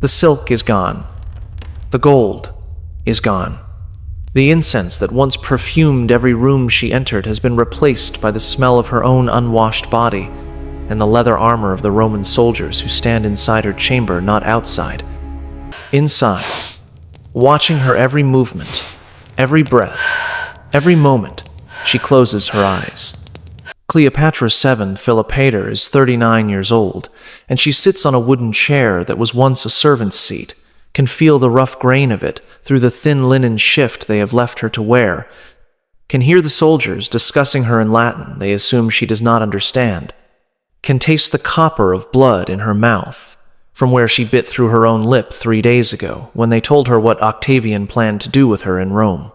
The silk is gone. The gold is gone. The incense that once perfumed every room she entered has been replaced by the smell of her own unwashed body and the leather armor of the Roman soldiers who stand inside her chamber, not outside. Inside, watching her every movement, every breath, every moment, she closes her eyes. Cleopatra's seventh, Cleopatra, is 39 years old, and she sits on a wooden chair that was once a servant's seat, can feel the rough grain of it through the thin linen shift they have left her to wear, can hear the soldiers discussing her in Latin they assume she does not understand, can taste the copper of blood in her mouth, from where she bit through her own lip 3 days ago when they told her what Octavian planned to do with her in Rome.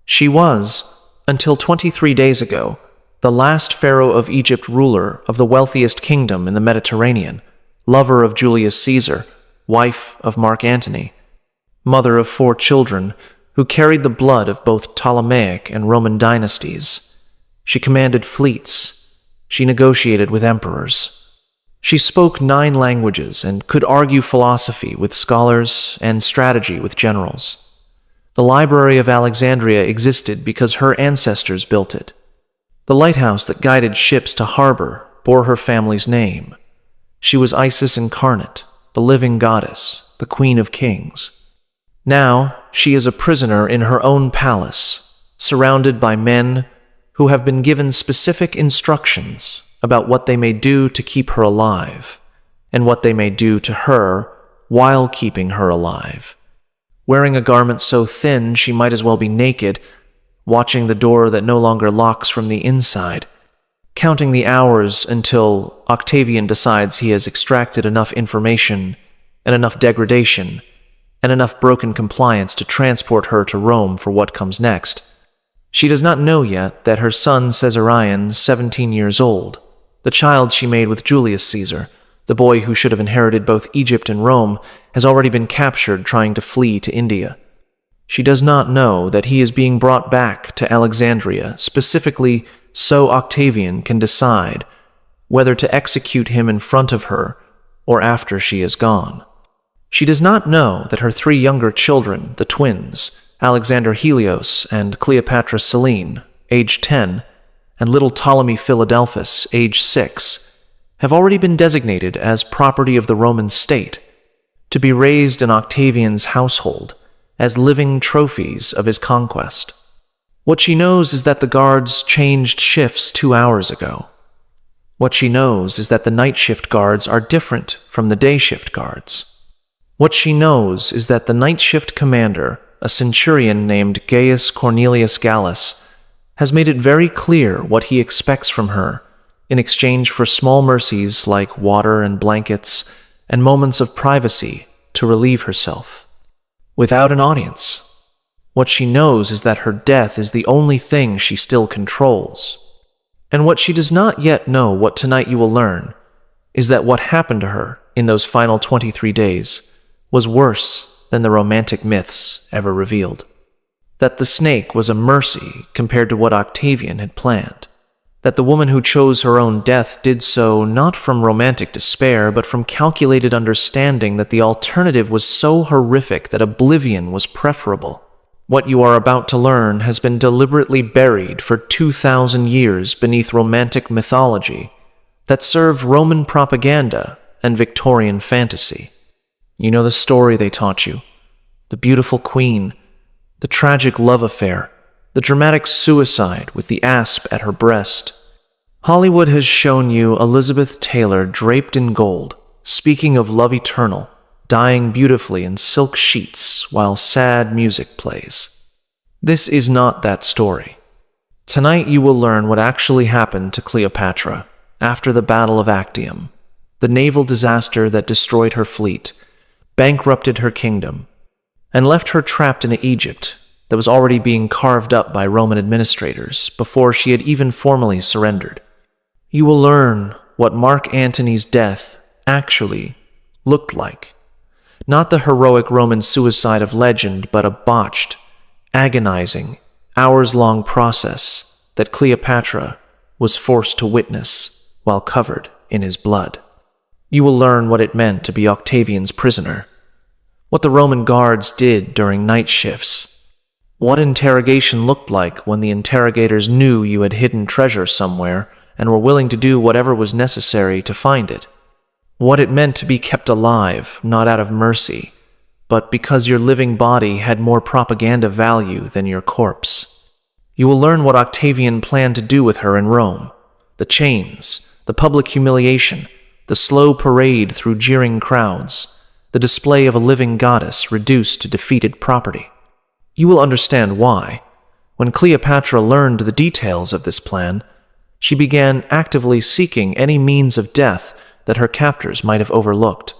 She was, until 23 days ago, the last pharaoh of Egypt, ruler of the wealthiest kingdom in the Mediterranean, lover of Julius Caesar, wife of Mark Antony, mother of 4 children, who carried the blood of both Ptolemaic and Roman dynasties. She commanded fleets. She negotiated with emperors. She spoke 9 languages and could argue philosophy with scholars and strategy with generals. The Library of Alexandria existed because her ancestors built it. The lighthouse that guided ships to harbor bore her family's name. She was Isis incarnate, the living goddess, the queen of kings. Now, she is a prisoner in her own palace, surrounded by men who have been given specific instructions about what they may do to keep her alive, and what they may do to her while keeping her alive. Wearing a garment so thin she might as well be naked, watching the door that no longer locks from the inside, counting the hours until Octavian decides he has extracted enough information and enough degradation and enough broken compliance to transport her to Rome for what comes next. She does not know yet that her son Caesarion, 17 years old, the child she made with Julius Caesar, the boy who should have inherited both Egypt and Rome, has already been captured trying to flee to India. She does not know that he is being brought back to Alexandria specifically so Octavian can decide whether to execute him in front of her or after she is gone. She does not know that her 3 younger children, the twins, Alexander Helios and Cleopatra Selene, age 10, and little Ptolemy Philadelphus, age 6, have already been designated as property of the Roman state, to be raised in Octavian's household as living trophies of his conquest. What she knows is that the guards changed shifts 2 hours ago. What she knows is that the night shift guards are different from the day shift guards. What she knows is that the night shift commander, a centurion named Gaius Cornelius Gallus, has made it very clear what he expects from her in exchange for small mercies like water and blankets and moments of privacy to relieve herself, without an audience. What she knows is that her death is the only thing she still controls. And what she does not yet know, what tonight you will learn, is that what happened to her in those final 23 days was worse than the romantic myths ever revealed. That the snake was a mercy compared to what Octavian had planned. That the woman who chose her own death did so not from romantic despair, but from calculated understanding that the alternative was so horrific that oblivion was preferable. What you are about to learn has been deliberately buried for 2,000 years beneath romantic mythology that served Roman propaganda and Victorian fantasy. You know the story they taught you, the beautiful queen, the tragic love affair, the dramatic suicide with the asp at her breast. Hollywood has shown you Elizabeth Taylor draped in gold, speaking of love eternal, dying beautifully in silk sheets while sad music plays. This is not that story. Tonight you will learn what actually happened to Cleopatra after the Battle of Actium, the naval disaster that destroyed her fleet, bankrupted her kingdom, and left her trapped in an Egypt that was already being carved up by Roman administrators before she had even formally surrendered. You will learn what Mark Antony's death actually looked like. Not the heroic Roman suicide of legend, but a botched, agonizing, hours-long process that Cleopatra was forced to witness while covered in his blood. You will learn what it meant to be Octavian's prisoner, what the Roman guards did during night shifts, what interrogation looked like when the interrogators knew you had hidden treasure somewhere and were willing to do whatever was necessary to find it, what it meant to be kept alive, not out of mercy, but because your living body had more propaganda value than your corpse. You will learn what Octavian planned to do with her in Rome, the chains, the public humiliation, the slow parade through jeering crowds, the display of a living goddess reduced to defeated property. You will understand why. When Cleopatra learned the details of this plan, she began actively seeking any means of death that her captors might have overlooked.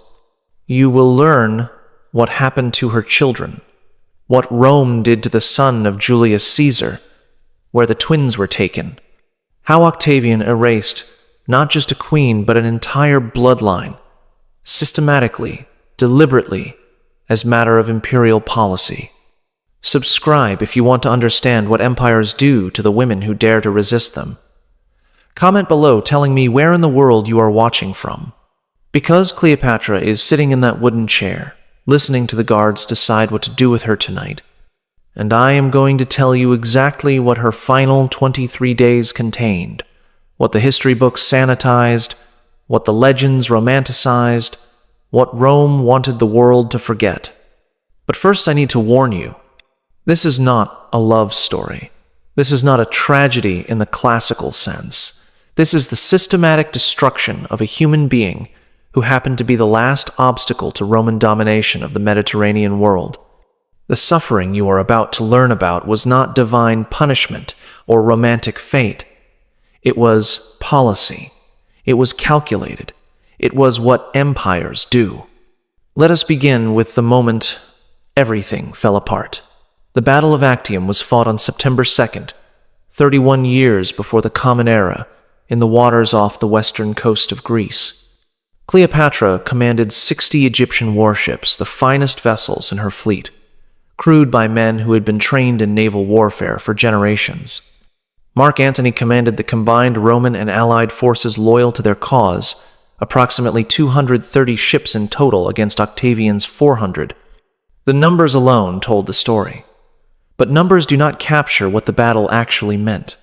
You will learn what happened to her children, what Rome did to the son of Julius Caesar, where the twins were taken, how Octavian erased not just a queen but an entire bloodline, systematically, deliberately, as matter of imperial policy. Subscribe if you want to understand what empires do to the women who dare to resist them. Comment below telling me where in the world you are watching from. Because Cleopatra is sitting in that wooden chair, listening to the guards decide what to do with her tonight, and I am going to tell you exactly what her final 23 days contained, what the history books sanitized, what the legends romanticized, what Rome wanted the world to forget. But first I need to warn you, this is not a love story. This is not a tragedy in the classical sense. This is the systematic destruction of a human being who happened to be the last obstacle to Roman domination of the Mediterranean world. The suffering you are about to learn about was not divine punishment or romantic fate. It was policy. It was calculated. It was what empires do. Let us begin with the moment everything fell apart. The Battle of Actium was fought on September 2nd, 31 years before the Common Era, in the waters off the western coast of Greece. Cleopatra commanded 60 Egyptian warships, the finest vessels in her fleet, crewed by men who had been trained in naval warfare for generations. Mark Antony commanded the combined Roman and Allied forces loyal to their cause, approximately 230 ships in total against Octavian's 400. The numbers alone told the story. But numbers do not capture what the battle actually meant.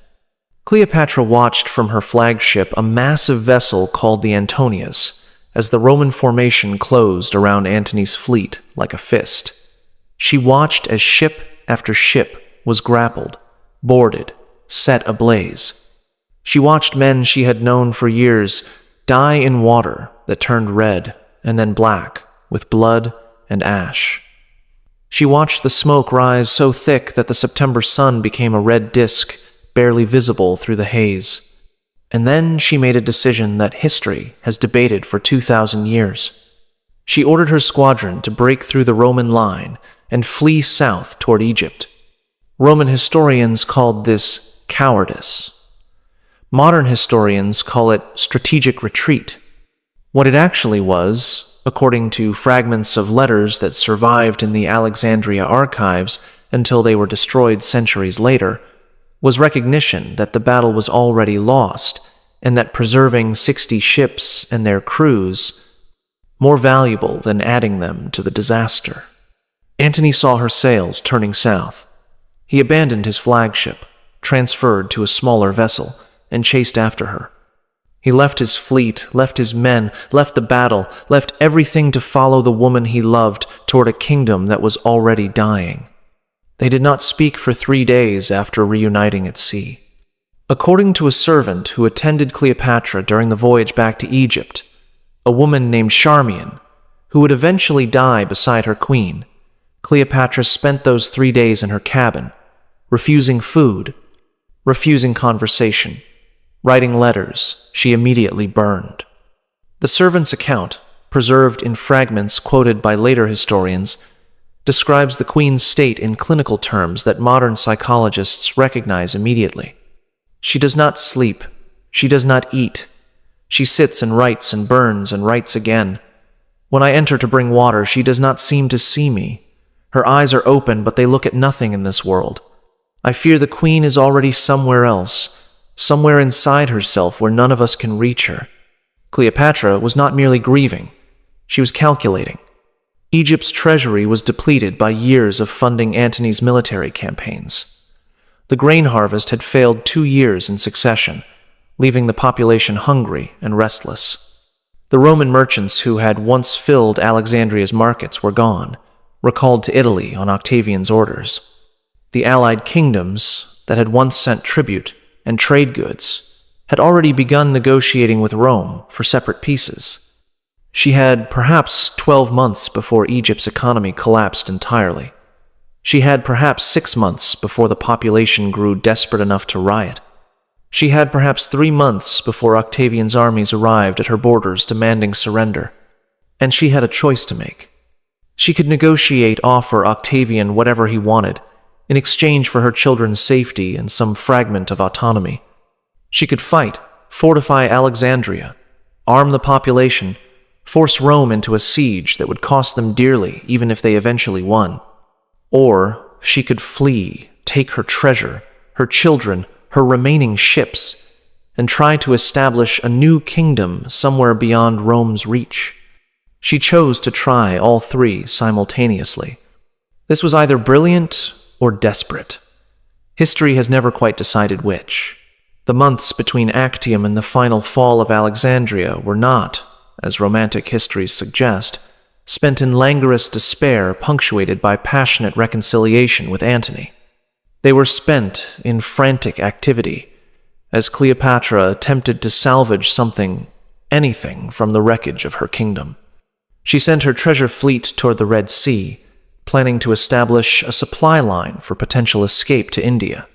Cleopatra watched from her flagship a massive vessel called the Antonias, as the Roman formation closed around Antony's fleet like a fist. She watched as ship after ship was grappled, boarded, set ablaze. She watched men she had known for years die in water that turned red and then black with blood and ash. She watched the smoke rise so thick that the September sun became a red disk, barely visible through the haze. And then she made a decision that history has debated for 2,000 years. She ordered her squadron to break through the Roman line and flee south toward Egypt. Roman historians called this cowardice. Modern historians call it strategic retreat. What it actually was, according to fragments of letters that survived in the Alexandria archives until they were destroyed centuries later, was recognition that the battle was already lost and that preserving 60 ships and their crews more valuable than adding them to the disaster. Antony saw her sails turning south. He abandoned his flagship, transferred to a smaller vessel, and chased after her. He left his fleet, left his men, left the battle, left everything to follow the woman he loved toward a kingdom that was already dying. They did not speak for 3 days after reuniting at sea. According to a servant who attended Cleopatra during the voyage back to Egypt, a woman named Charmian, who would eventually die beside her queen, Cleopatra spent those 3 days in her cabin, refusing food, refusing conversation, writing letters she immediately burned. The servant's account, preserved in fragments quoted by later historians, describes the queen's state in clinical terms that modern psychologists recognize immediately. She does not sleep. She does not eat. She sits and writes and burns and writes again. When I enter to bring water, she does not seem to see me. Her eyes are open, but they look at nothing in this world. I fear the queen is already somewhere else, somewhere inside herself where none of us can reach her. Cleopatra was not merely grieving. She was calculating. Egypt's treasury was depleted by years of funding Antony's military campaigns. The grain harvest had failed 2 years in succession, leaving the population hungry and restless. The Roman merchants who had once filled Alexandria's markets were gone, recalled to Italy on Octavian's orders. The allied kingdoms that had once sent tribute and trade goods had already begun negotiating with Rome for separate pieces. She had perhaps 12 months before Egypt's economy collapsed entirely. She had perhaps 6 months before the population grew desperate enough to riot. She had perhaps 3 months before Octavian's armies arrived at her borders demanding surrender. And she had a choice to make. She could offer Octavian whatever he wanted, in exchange for her children's safety and some fragment of autonomy. She could fight, fortify Alexandria, arm the population, force Rome into a siege that would cost them dearly even if they eventually won. Or she could flee, take her treasure, her children, her remaining ships, and try to establish a new kingdom somewhere beyond Rome's reach. She chose to try all three simultaneously. This was either brilliant or desperate. History has never quite decided which. The months between Actium and the final fall of Alexandria were not, as romantic histories suggest, spent in languorous despair punctuated by passionate reconciliation with Antony. They were spent in frantic activity, as Cleopatra attempted to salvage anything from the wreckage of her kingdom. She sent her treasure fleet toward the Red Sea, planning to establish a supply line for potential escape to India.